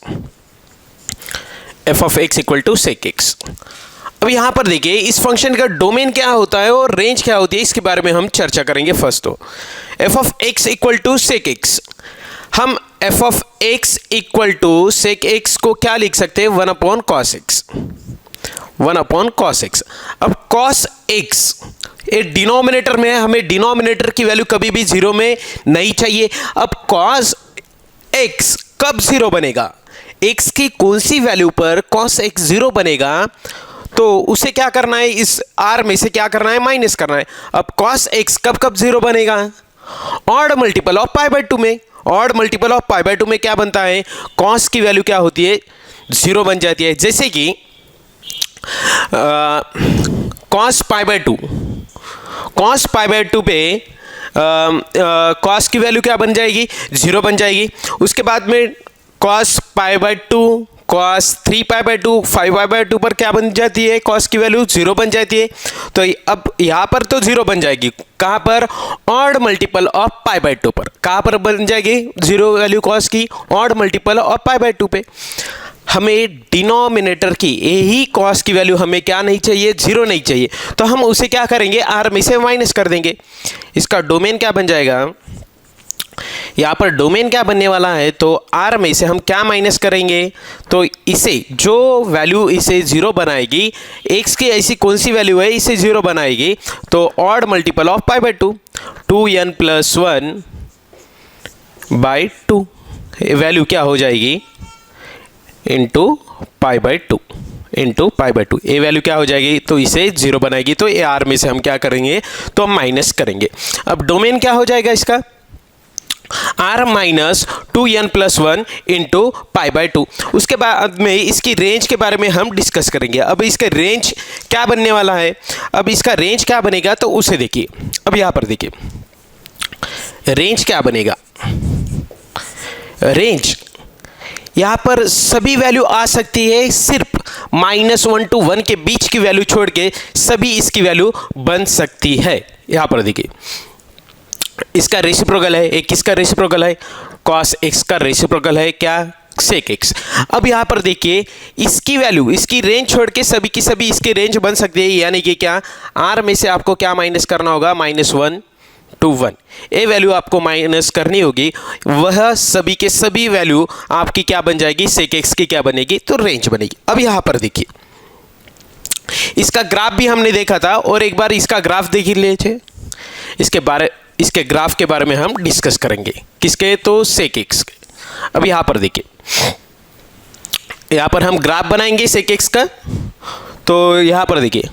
f of x equal to sec x. अब यहां पर देखिए इस फंक्शन का डोमेन क्या होता है और रेंज क्या होती है, इसके बारे में हम चर्चा करेंगे। फर्स्ट तो f of x equal to sec x, हम f of x equal to sec x को क्या लिख सकते हैं, 1 upon cos x, 1 upon cos x. अब कॉस एक्स ये डिनोमिनेटर में है, हमें डिनोमिनेटर की वैल्यू कभी भी 0 में नहीं चाहिए। अब कॉस एक्स कब 0 बनेगा, एक्स की कौन सी वैल्यू पर कॉस एक्स 0 बनेगा, तो उसे क्या करना है, इस आर में से क्या करना है, माइनस करना है। अब कॉस एक्स कब कब 0 बनेगा, odd multiple of pi by 2 में। Odd multiple of pi by 2 में क्या बनता है, कॉस की वैल्यू क्या होती है, 0 बन जाती है। जैसे कि cos pi by 2, cos pi by 2 पे कॉस की वैल्यू क्या बन जाएगी, 0 बन जाएगी। उसके बाद में cos pi by 2, cos 3 pi by 2, 5 pi by 2 पर क्या बन जाती है, कॉस की वैल्यू 0 बन जाती है। तो अब यहाँ पर तो 0 बन जाएगी, कहाँ पर, odd multiple of pi by 2 पर। कहाँ पर बन जाएगी 0 वैल्यू कॉस की, odd multiple of pi by 2 पे। हमें डिनोमिनेटर की यही कॉस की वैल्यू हमें क्या नहीं चाहिए, 0 नहीं चाहिए। तो हम उसे क्या करेंगे, आर में से माइनस कर देंगे। इसका डोमेन क्या बन जाएगा, यहाँ पर डोमेन क्या बनने वाला है, तो आर में से हम क्या माइनस करेंगे, तो इसे जो वैल्यू इसे 0 बनाएगी, एक्स की ऐसी कौन सी वैल्यू है इसे 0 बनाएगी, तो odd multiple of pi by 2, 2n + 1 by 2 value क्या हो जाएगी, into pi by 2, into pi by 2 ये वैल्यू क्या हो जाएगी, तो इसे 0 बनाएगी। तो ये आर में से हम क्या करेंगे, तो हम माइनस करेंगे। अब डोमेन क्या हो जाएगा इसका, r minus 2n + 1 into pi by 2। उसके बाद में इसकी रेंज के बारे में हम डिस्कस करेंगे। अब इसका रेंज क्या बनने वाला है, अब इसका रेंज क्या बनेगा, तो उसे देखिए। अब यहाँ पर देखिए रेंज क्या बनेगा, रेंज यहाँ पर सभी वैल्यू आ सकती है, सिर्फ -1 to 1 के बीच की वैल्यू छोड़ के सभी इसकी वैल्यू बन सकती है। यहाँ पर देखिए इसका रेसिप्रोकल है, एक किसका रेसिप्रोकल है, कॉस एक्स का रेसिप्रोकल है क्या, सेक एक्स। अब यहाँ पर देखिए इसकी वैल्यू, इसकी रेंज छोड़ के सभी की सभी इसकी रेंज बन सकती है। यानी कि क्या, आर में से आपको क्या माइनस करना होगा, -1 to 1 ये वैल्यू आपको माइनस करनी होगी। वह सभी के सभी वैल्यू आपकी क्या बन जाएगी, सेक एक्स की क्या बनेगी, तो रेंज बनेगी। अब यहाँ पर देखिए इसका ग्राफ भी हमने देखा था, और एक बार इसका ग्राफ देख लीजिए। इसके ग्राफ के बारे में हम डिस्कस करेंगे, किसके, तो सेक एक्स के। अब यहाँ पर देखिए, यहाँ पर हम ग्राफ बनाएंगे सेक एक्स का। तो यहाँ पर देखिए,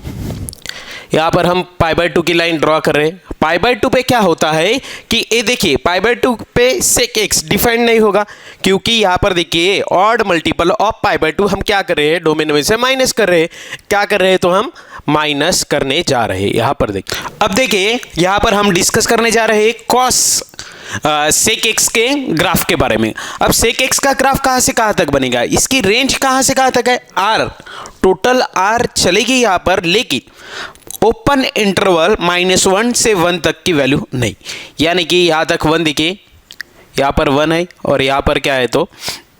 यहाँ पर हम पाई बाय 2 की लाइन ड्रॉ कर रहे हैं। पाई बाय 2 पे क्या होता है कि ये देखिए पाई बाय 2 पे सेक एक्स डिफाइंड नहीं होगा, क्योंकि यहाँ पर देखिए odd multiple of pi by 2 हम क्या कर रहे हैं, डोमेन में से माइनस कर रहे हैं। क्या कर रहे हैं, तो हम माइनस करने जा रहे हैं। यहाँ पर देखिए, अब देखिए यहाँ पर हम डिस्कस करने जा रहे हैं कॉस सेक एक्स के ग्राफ के बारे में। अब सेक एक्स का ग्राफ कहाँ से कहाँ तक बनेगा, इसकी रेंज कहाँ से कहाँ तक है, आर, टोटल आर चलेगी यहाँ पर, लेकिन ओपन इंटरवल -1 से 1 तक की वैल्यू नहीं। यानी कि यहाँ तक 1 देखिए, यहाँ पर 1 है और यहाँ पर क्या है, तो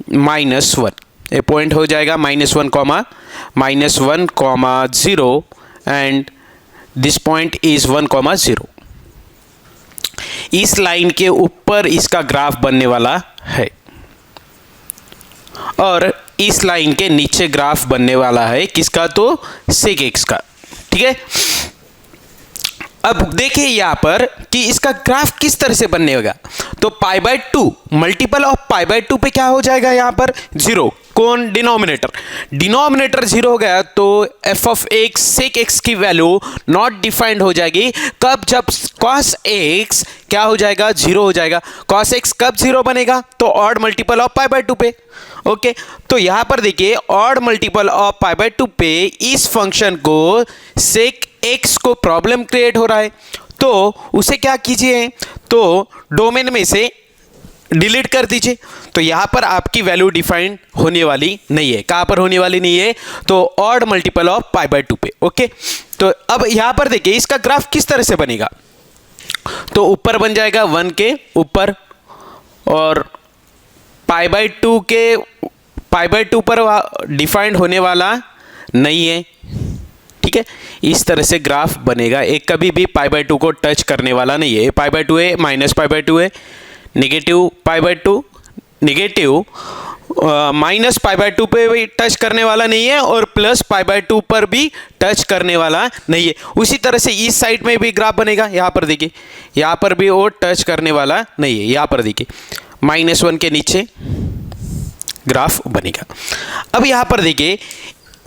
-1 ये पॉइंट हो जाएगा, -1, 0 एंड दिस पॉइंट इज 1, 0। इस लाइन के ऊपर इसका ग्राफ बनने वाला है। और इस लाइन के नीचे ग्राफ बनने वाला है किसका, तो सेक एक्स का। ठीक है, अब देखिए यहां पर कि इसका ग्राफ किस तरह से बनेगा। तो पाई by 2 multiple of pi by 2 पे क्या हो जाएगा, यहां पर 0, कौन, डिनोमिनेटर 0 हो गया तो f of x sec x की वैल्यू नॉट डिफाइंड हो जाएगी। कब, जब कॉस एक्स क्या हो जाएगा, 0 हो जाएगा। कॉस एक्स कब 0 बनेगा, तो odd multiple of pi by 2 पे। ओके, तो यहां पर देखिए odd multiple of pi by 2 पे इस फंक्शन को सेक एक्स को प्रॉब्लम क्रिएट हो रहा है, तो उसे क्या कीजिए, तो डोमेन में से डिलीट कर दीजिए। तो यहां पर आपकी वैल्यू डिफाइंड होने वाली नहीं है। कहां पर होने वाली नहीं है, तो odd multiple of pi by 2 पे। ओके, तो अब यहां पर देखिए इसका ग्राफ किस तरह से बनेगा। तो ऊपर बन जाएगा 1 के ऊपर, और पाई बाय 2 के पाई बाय 2 पर डिफाइंड होने वाला नहीं है। ठीक है, इस तरह से ग्राफ बनेगा। एक कभी भी पाई बाय 2 को टच करने वाला नहीं है। पाई बाय 2 है, माइनस पाई बाय 2 है, negative pi by 2, negative minus pi by 2 पे भी टच करने वाला नहीं है, और प्लस पाई बाय 2 पर भी टच करने वाला नहीं है। उसी तरह से इस साइड में भी ग्राफ बनेगा। यहाँ पर देखिए, यहाँ पर भी वो टच करने वाला नहीं है। यहाँ पर देखिए -1 के नीचे ग्राफ बनेगा। अब यहाँ पर देखिए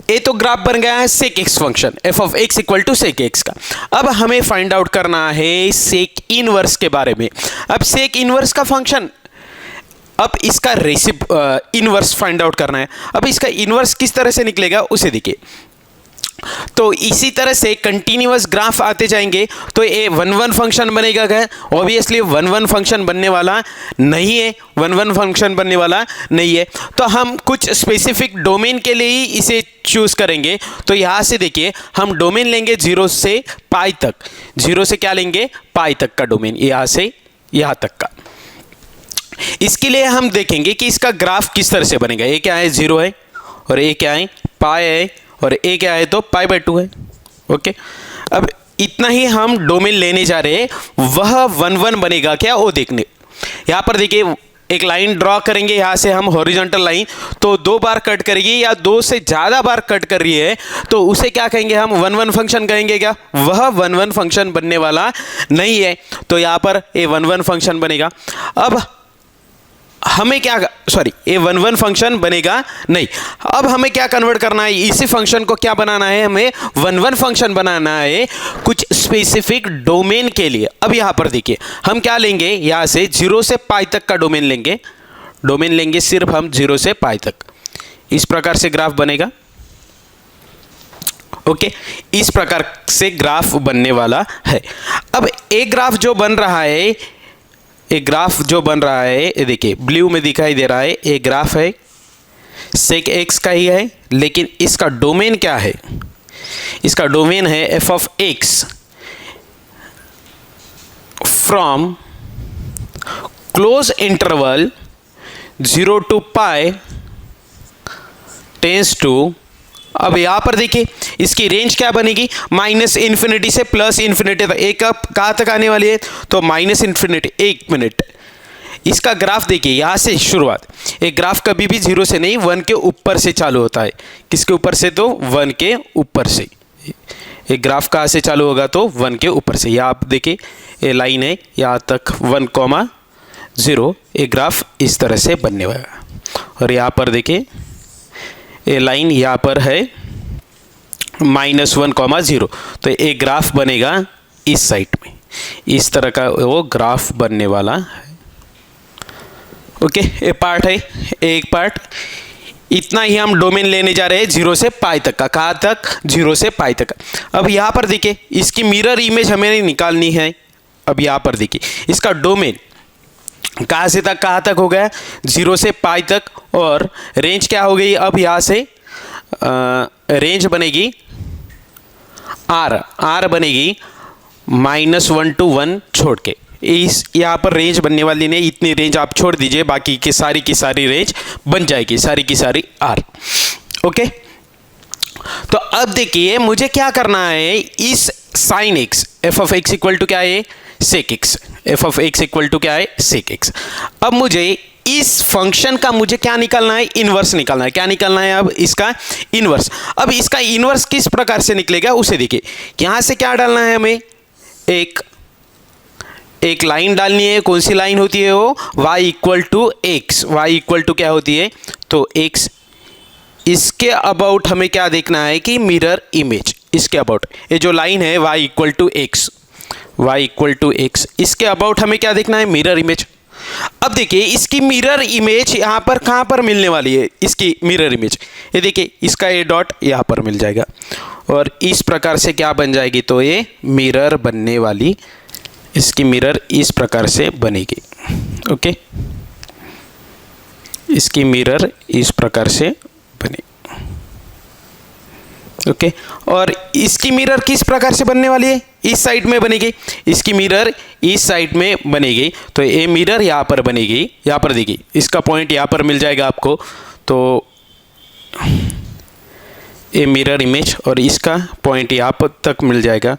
ये तो ग्राफ बन गया है sec x function, f of x equal to sec x का। अब हमें फाइंड आउट करना है सेक इनवर्स के बारे में। अब सेक इनवर्स का फंक्शन, अब इसका इनवर्स फाइंड आउट करना है। अब इसका इनवर्स किस तरह से निकलेगा उसे देखिए। तो इसी तरह से कंटिन्यूअस ग्राफ आते जाएंगे तो ये 1-1 फंक्शन बनेगा क्या, ऑब्वियसली 1-1 फंक्शन बनने वाला नहीं है। 1-1 फंक्शन बनने वाला नहीं है, तो हम कुछ स्पेसिफिक डोमेन के लिए ही इसे चूज करेंगे। तो यहाँ से देखिए हम डोमेन लेंगे 0 से पाई तक। 0 से क्या लेंगे, पाई तक का डोमेन, यहाँ से यहाँ तक का। इसके लिए हम देखेंगे कि इसका ग्राफ किस तरह से बनेगा। ये क्या है, 0 है, और ये क्या है, पाई है, और ए क्या है, तो पाई बाय 2 है। ओके, अब इतना ही हम डोमेन लेने जा रहे हैं, वह 1-1 बनेगा क्या वो देखने। यहाँ पर देखिए एक लाइन ड्रॉ करेंगे, यहाँ से हम हॉरिजॉन्टल लाइन, तो 2 बार कट करेगी या 2 से ज़्यादा बार कट कर रही है तो उसे क्या कहेंगे, हम 1-1 फंक्शन कहेंगे क्या। वह 1-1 फंक्शन बनने वाला नहीं है, तो यहाँ पर ये 1-1 फंक्शन बनेगा। अब हमें क्या, सॉरी, ये 1-1 फंक्शन बनेगा नहीं। अब हमें क्या कन्वर्ट करना है, इसी फंक्शन को क्या बनाना है, हमें 1-1 फंक्शन बनाना है कुछ स्पेसिफिक डोमेन के लिए। अब यहाँ पर देखिए हम क्या लेंगे, यहाँ से 0 से पाई तक का डोमेन लेंगे सिर्फ हम 0 से पाई तक। इस प्रकार से ग्राफ बनेगा। ओके, इस प्रकार से ग्राफ बनने वाला है। अब एक ग्राफ जो बन रहा है, एक ग्राफ जो बन रहा है, ये देखिए ब्लू में दिखाई दे रहा है, एक ग्राफ है सेक एक्स का ही है, लेकिन इसका डोमेन क्या है, इसका डोमेन है f of x from close interval 0 to pi tends to. अब यहां पर देखिए इसकी रेंज क्या बनेगी, -∞ से +∞ तक। एक कहाँ तक आने वाली है, तो -∞। 1 मिनट, इसका ग्राफ देखिए यहाँ से शुरुआत। एक ग्राफ कभी भी 0 से नहीं, 1 के ऊपर से चालू होता है। किसके ऊपर से, तो 1 के ऊपर से। एक ग्राफ कहाँ से चालू होगा, तो 1 के ऊपर से। यहाँ आप देखिए ये लाइन है, यहाँ तक 1,0। एक ग्राफ इस तरह से बनने वाला, और यहाँ पर देखिए ये लाइन यहाँ पर है -1,0। तो एक ग्राफ बनेगा इस साइड में, इस तरह का वो ग्राफ बनने वाला है। ओके, ये पार्ट है, एक पार्ट। इतना ही हम डोमेन लेने जा रहे हैं 0 से पाई तक का। कहाँ तक, 0 से पाई तक। अब यहाँ पर देखिए इसकी मिरर इमेज हमें निकालनी है। अब यहाँ पर देखिए इसका डोमेन कहाँ से तक, कहाँ तक हो गया, 0 से पाई तक, और रेंज क्या हो गई, अब यहाँ से रेंज बनेगी आर बनेगी -1 to 1 छोड़ के। इस यहाँ पर रेंज बनने वाली नहीं, इतनी रेंज आप छोड़ दीजिए, बाकी की सारी रेंज बन जाएगी, सारी की सारी आर। ओके, तो अब देखिए मुझे क्या करना है, इस sine x f of x equal to क्या है, sec x. F of x equal to क्या है, सेक एक्स। अब मुझे इस फंक्शन का मुझे क्या निकालना है, इनवर्स निकालना है। क्या निकालना है अब इसका इनवर्स। अब इसका इनवर्स किस प्रकार से निकलेगा उसे देखिए। यहां से क्या डालना है हमें, एक लाइन डालनी है। कौन सी लाइन होती है वो, y equal to x. Y equal to क्या होती है, तो x। इसके अबाउट हमें क्या देखना है कि मिरर इमेज। इसके अबाउट ये जो लाइन है y equal to x, y equal to x, इसके अबाउट हमें क्या देखना है, मिरर इमेज। अब देखिए इसकी मिरर इमेज यहाँ पर कहाँ पर मिलने वाली है, इसकी मिरर इमेज ये देखिए, इसका ए डॉट यहाँ पर मिल जाएगा और इस प्रकार से क्या बन जाएगी, तो ये मिरर बनने वाली, इसकी मिरर इस प्रकार से बनेगी। ओके, इसकी मिरर इस प्रकार से बनेगी। ओके, और इसकी मिरर किस प्रकार से बनने वाली है, इस साइड में बनेगी। इसकी मिरर इस साइड में बनेगी, तो ये मिरर यहाँ पर बनेगी। यहाँ पर देखिए इसका पॉइंट यहाँ पर मिल जाएगा आपको, तो ये मिरर इमेज और इसका पॉइंट यहाँ तक मिल जाएगा,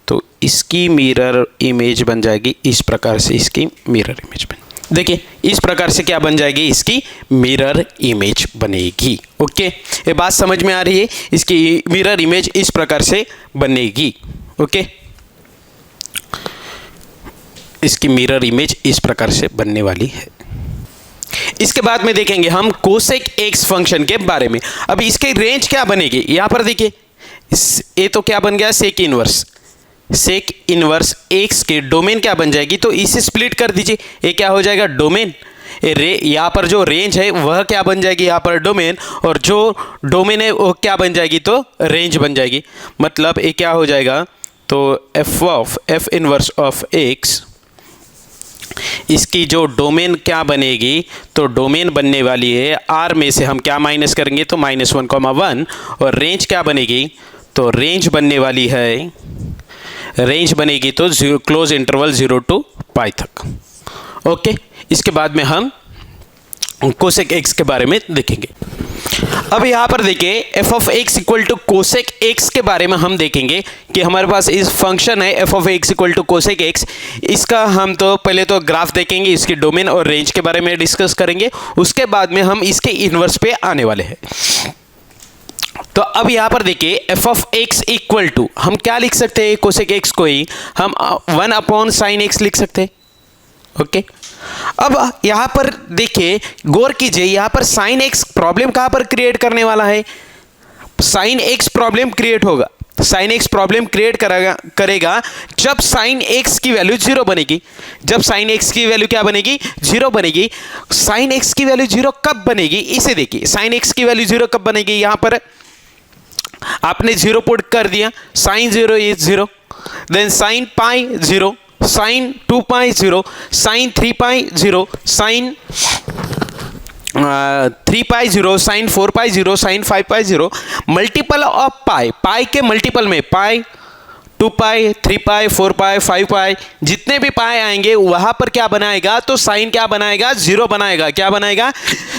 तो इसकी मिरर इमेज बन जाएगी इस प्रकार से। इसकी मिरर इमेज बन, देखिए इस प्रकार से क्या बन जाएगी, इसकी मिरर इमेज बनेगी। ओके, ये बात समझ में आ रही है, इसकी मिरर इमेज इस प्रकार से बनेगी। ओके, इसकी मिरर इमेज इस प्रकार से बनने वाली है। इसके बाद में देखेंगे हम कोसेक एक्स फंक्शन के बारे में। अब इसकी रेंज क्या बनेगी, यहां पर देखिए ये तो क्या बन गया, sec inverse. Sec inverse x के डोमेन क्या बन जाएगी, तो इसे स्प्लिट कर दीजिए, ये क्या हो जाएगा डोमेन। यहाँ पर जो रेंज है वह क्या बन जाएगी, यहाँ पर डोमेन, और जो डोमेन है वो क्या बन जाएगी, तो रेंज बन जाएगी। मतलब ये क्या हो जाएगा, तो एफ इनवर्स ऑफ एक्स, इसकी जो डोमेन क्या बनेगी, तो डोमेन बनने वाली है आर में से हम क्या माइनस करेंगे, तो -1, और रेंज क्या बनेगी, तो रेंज बनने वाली है, रेंज बनेगी तो क्लोज इंटरवल 0 to पाई तक। ओके, इसके बाद में हम कोसेक एक्स के बारे में देखेंगे। अब यहाँ पर देखिए f of x equal to cosec x के बारे में हम देखेंगे कि हमारे पास इस फंक्शन है f of x equal to cosec x. इसका हम तो पहले तो ग्राफ देखेंगे, इसकी डोमेन और रेंज के बारे में डिस्कस करेंगे, उसके बाद में हम इसके इन्वर्स पे आने वाले हैं। तो अब यहां पर देखिए f of x equal to हम क्या लिख सकते हैं, कोसेक एक्स को ही हम 1/sin x लिख सकते हैं। ओके, अब यहां पर देखिए गौर कीजिए, यहां पर sin x प्रॉब्लम कहां पर क्रिएट करने वाला है, sin x प्रॉब्लम क्रिएट होगा, sin x प्रॉब्लम क्रिएट करेगा जब sin x की वैल्यू 0 बनेगी। जब sin x की वैल्यू क्या बनेगी, 0 बनेगी। sin x की वैल्यू 0 कब बनेगी, इसे देखिए, sin x की वैल्यू 0 कब बनेगी, यहां पर आपने 0 पुट कर दिया, sin 0 is 0, then sin pi 0, sin 2 pi 0, sin 3 pi 0, sin 3 pi 0, sin 4 pi 0, sin 5 pi 0, multiple of pi, pi के मल्टीपल में पाई, 2 पाई, 3 पाई, 4 पाई, 5 पाई, जितने भी पाई आएंगे वहां पर क्या बनाएगा, तो साइन क्या बनाएगा, 0 बनाएगा। क्या बनाएगा,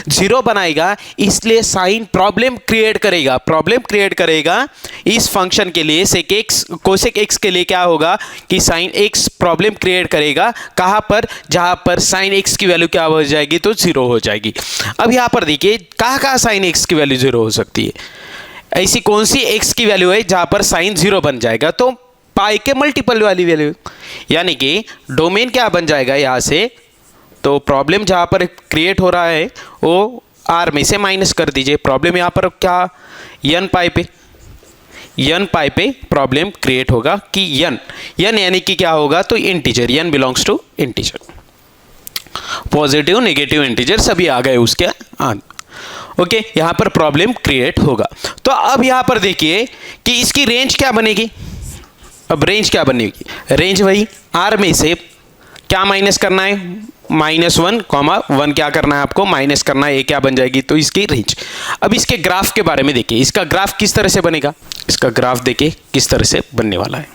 0 बनाएगा। इसलिए साइन प्रॉब्लम क्रिएट करेगा, प्रॉब्लम क्रिएट करेगा इस फंक्शन के लिए सेक एक्स, कोसेक एक्स के लिए क्या होगा कि साइन एक्स प्रॉब्लम क्रिएट करेगा कहां पर, जहां पर साइन एक्स की वैल्यू क्या हो जाएगी, तो 0 हो जाएगी। अब यहां पर देखिए कहां साइन एक्स की वैल्यू 0 हो सकती है, ऐसी कौन सी एक्स की वैल्यू है जहां पर साइन 0 बन जाएगा, तो पाई के मल्टीपल वाली वैल्यू, यानी कि डोमेन क्या बन जाएगा यहाँ से, तो प्रॉब्लम जहाँ पर क्रिएट हो रहा है वो आर में से माइनस कर दीजिए। प्रॉब्लम यहाँ पर क्या, n पाई पे प्रॉब्लम क्रिएट होगा कि n यानी कि क्या होगा, तो integer, n belongs to integer, positive negative integer सभी आ गए उसके आगे। ओके, यहाँ पर प्रॉब्लम क्रिएट होगा। तो अब यहाँ पर देखिए कि इसकी रेंज क्या बनेगी। अब रेंज क्या बनेगी, रेंज वही आर में से क्या माइनस करना है, -1, क्या करना है आपको, माइनस करना है, ये क्या बन जाएगी, तो इसकी रेंज। अब इसके ग्राफ के बारे में देखिए, इसका ग्राफ किस तरह से बनेगा, इसका ग्राफ देखिए किस तरह से बनने वाला है।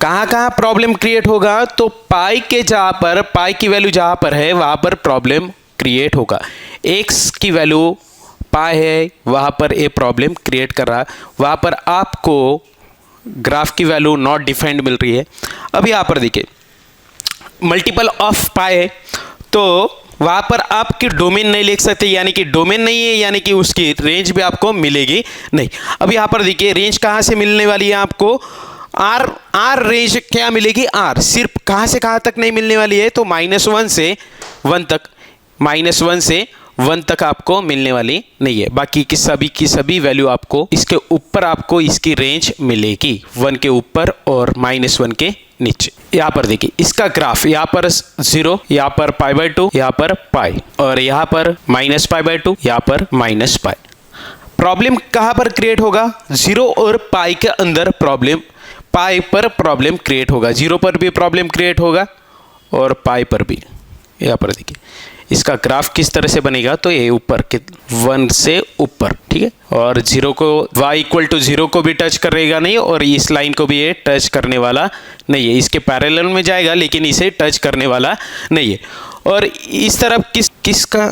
कहाँ प्रॉब्लम क्रिएट होगा, तो पाई के जहाँ पर, पाई की वैल्यू जहाँ पर है वहाँ पर प्रॉब्लम क्रिएट होगा। एक्स की वैल्यू पाई है, वहाँ पर ये प्रॉब्लम क्रिएट कर रहा है, वहाँ पर आपको ग्राफ की वैल्यू नॉट डिफाइंड मिल रही है। अब यहाँ पर देखिए मल्टीपल ऑफ पाई है, तो वहाँ पर आपकी डोमेन नहीं लिख सकते, यानी कि डोमेन नहीं है, यानी कि उसकी रेंज भी आपको मिलेगी नहीं। अब यहाँ पर देखिए रेंज कहाँ से मिलने वाली है आपको, आर रेंज क्या मिलेगी, आर सिर्फ कहाँ से कहाँ तक नहीं मिलने वाली है, तो -1 से 1 तक, -1 से 1 तक आपको मिलने वाली नहीं है। बाकी की सभी वैल्यू आपको इसके ऊपर आपको इसकी रेंज मिलेगी, 1 के ऊपर और -1 के नीचे। यहाँ पर देखिए इसका ग्राफ, यहाँ पर 0, यहाँ पर π/2, यहाँ पर पाई, और यहाँ पर -π/2, यहाँ पर -π। प्रॉब्लम कहाँ पर क्रिएट होगा, 0 और पाई के अंदर प्रॉब्लम, पाई पर प्रॉब्लम क्रिएट होगा, 0 पर भी प्रॉब्लम क्रिएट होगा और पाई पर भी। यहाँ पर देखिए इसका ग्राफ किस तरह से बनेगा, तो ये ऊपर के 1 से ऊपर, ठीक है, और 0 को y = 0 को भी टच करेगा नहीं, और इस लाइन को भी ये टच करने वाला नहीं है, इसके पैरेलल में जाएगा लेकिन इसे टच करने वाला नहीं है। और इस तरफ किसका,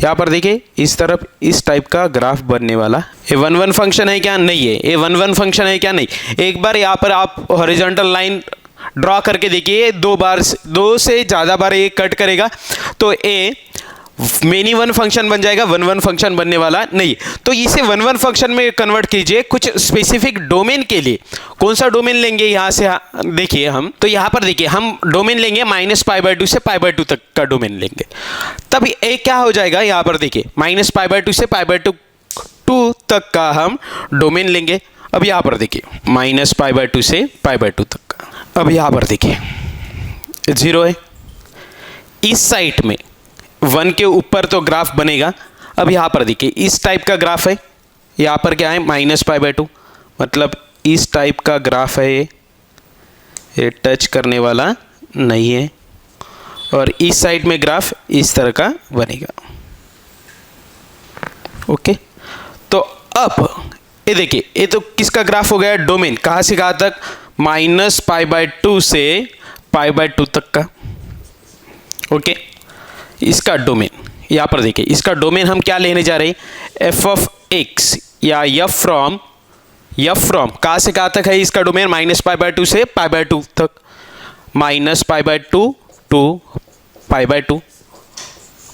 यहाँ पर देखिए इस तरफ इस टाइप का ग्राफ बनने वाला। ये 1 1 फंक्शन है क्या, नहीं है, ये 1 1 फंक्शन है क्या, नहीं। एक बार यहाँ पर आप हॉरिजॉन्टल लाइन ड्रॉ करके देखिए, 2 से ज़्यादा बार ये कट करेगा तो ये मेनी 1 फंक्शन बन जाएगा, 1 1 फंक्शन बनने वाला नहीं। तो इसे 1 1 फंक्शन में कन्वर्ट कीजिए कुछ स्पेसिफिक डोमेन के लिए। कौन सा डोमेन लेंगे, यहाँ से देखिए हम, तो यहाँ पर देखिए हम डोमेन लेंगे -π/2 से π/2 तक का डोमेन लेंगे, तब ये क्या हो जाएगा, यहाँ पर देखिए -π/2 से π/2 तक का हम डोमेन लेंगे। अब यहाँ पर देखिए -π/2 से π/2 तक का, अब यहाँ पर देखिए 0 है, इस साइड में 1 के ऊपर तो ग्राफ बनेगा। अब यहाँ पर देखिए इस टाइप का ग्राफ है, यहाँ पर क्या है -π/2, मतलब इस टाइप का ग्राफ है, ये टच करने वाला नहीं है, और इस साइड में ग्राफ इस तरह का बनेगा। ओके, तो अब ये देखिए ये तो किसका ग्राफ हो गया, डोमेन, कहाँ से कहाँ तक, -π/2 से π/2 तक का। ओके, इसका डोमेन, यहाँ पर देखिए इसका डोमेन हम क्या लेने जा रहे हैं, f(x) या f फ्रॉम कहाँ से कहाँ तक है इसका डोमेन, -π/2 से π/2 तक, -π/2 to π/2।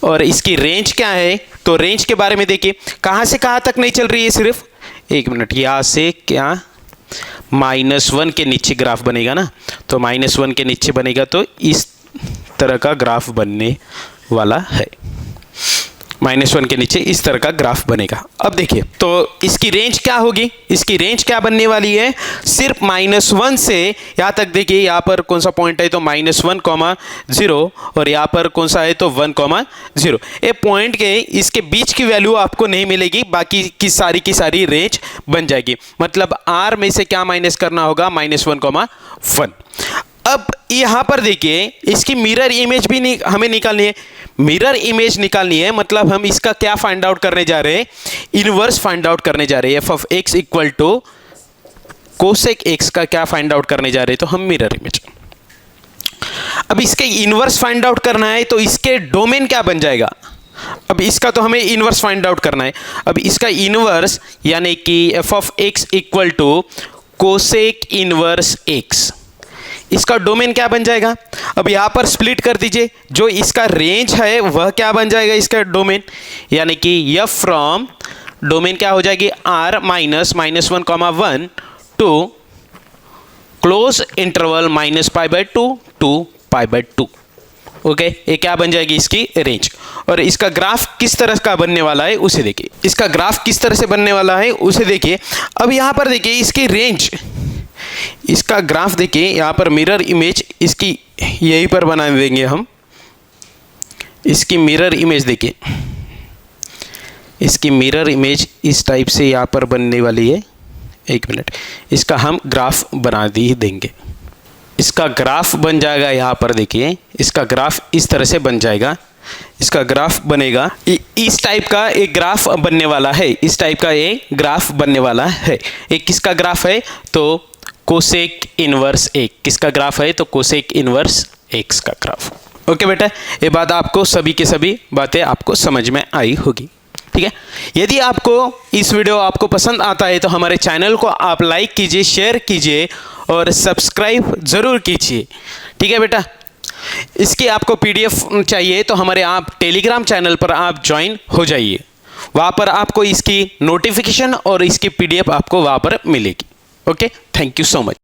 और इसकी रेंज क्या है, तो रेंज के बारे में देखिए कहाँ से कहाँ तक नहीं चल रही है, सिर्फ 1 मिनट, यहाँ से क्या -1 के नीचे ग्राफ बनेगा ना, तो -1 के नीचे बनेगा, तो इस तरह का ग्राफ बनने वाला है, -1 के नीचे इस तरह का ग्राफ बनेगा। अब देखिए तो इसकी रेंज क्या होगी, इसकी रेंज क्या बनने वाली है, सिर्फ -1 से यहाँ तक। देखिए यहाँ पर कौन सा पॉइंट है, तो -1, 0, और यहाँ पर कौन सा है, तो 1, 0। ये पॉइंट के इसके बीच की वैल्यू आपको नहीं मिलेगी, बाकी की सारी रेंज बन जाएगी। मतलब R में से क्या माइनस करना होगा, -1, 1। अब यहाँ पर देखिए इसकी मिरर इमेज भी हमें निकालनी है, मिरर इमेज निकालनी है, मतलब हम इसका क्या फाइंड आउट करने जा रहे हैं, इनवर्स फाइंड आउट करने जा रहे हैं। f(x) = cosec x का क्या फाइंड आउट करने जा रहे हैं, तो हम मिरर इमेज। अब इसके इनवर्स फाइंड आउट करना है, तो इसके डोमेन क्या बन जाएगा, अब इसका तो हमें इनवर्स फाइंड आउट करना है। अब इसका इनवर्स यानी कि f(x) = cosec इनवर्स x, इसका डोमेन क्या बन जाएगा। अब यहाँ पर स्प्लिट कर दीजिए, जो इसका रेंज है वह क्या बन जाएगा, इसका डोमेन, यानी कि f फ्रॉम डोमेन क्या हो जाएगी, R -1, 1 to close interval -π/2 to π/2। Okay, ये क्या बन जाएगी इसकी रेंज। और इसका ग्राफ किस तरह का बनने वाला है उसे देखिए, इसका ग्राफ किस तरह से बनने वाला है उसे देखिए। अब यहाँ पर देखिए इसकी रेंज, इसका ग्राफ देखिए, यहाँ पर मिरर इमेज इसकी यहीं पर बना देंगे हम, इसकी मिरर इमेज देखिए, इसकी मिरर इमेज इस टाइप से यहाँ पर बनने वाली है। 1 मिनट, इसका हम ग्राफ बना देंगे, इसका ग्राफ बन जाएगा। यहाँ पर देखिए इसका ग्राफ इस तरह से बन जाएगा, इसका ग्राफ बनेगा इस टाइप का एक ग्राफ बनने वाला है, इस टाइप का एक ग्राफ बनने वाला है। एक किसका ग्राफ है, तो कोसेक इनवर्स x, किसका ग्राफ है, तो कोसेक इनवर्स x का ग्राफ। ओके बेटा, ये बात आपको सभी के सभी बातें आपको समझ में आई होगी, ठीक है। यदि आपको इस वीडियो आपको पसंद आता है तो हमारे चैनल को आप लाइक कीजिए, शेयर कीजिए और सब्सक्राइब ज़रूर कीजिए, ठीक है बेटा। इसकी आपको पीडीएफ चाहिए तो हमारे आप टेलीग्राम चैनल पर आप ज्वाइन हो जाइए, वहाँ पर आपको इसकी नोटिफिकेशन और इसकी पीडीएफ आपको वहाँ पर मिलेगी। Okay, thank you so much.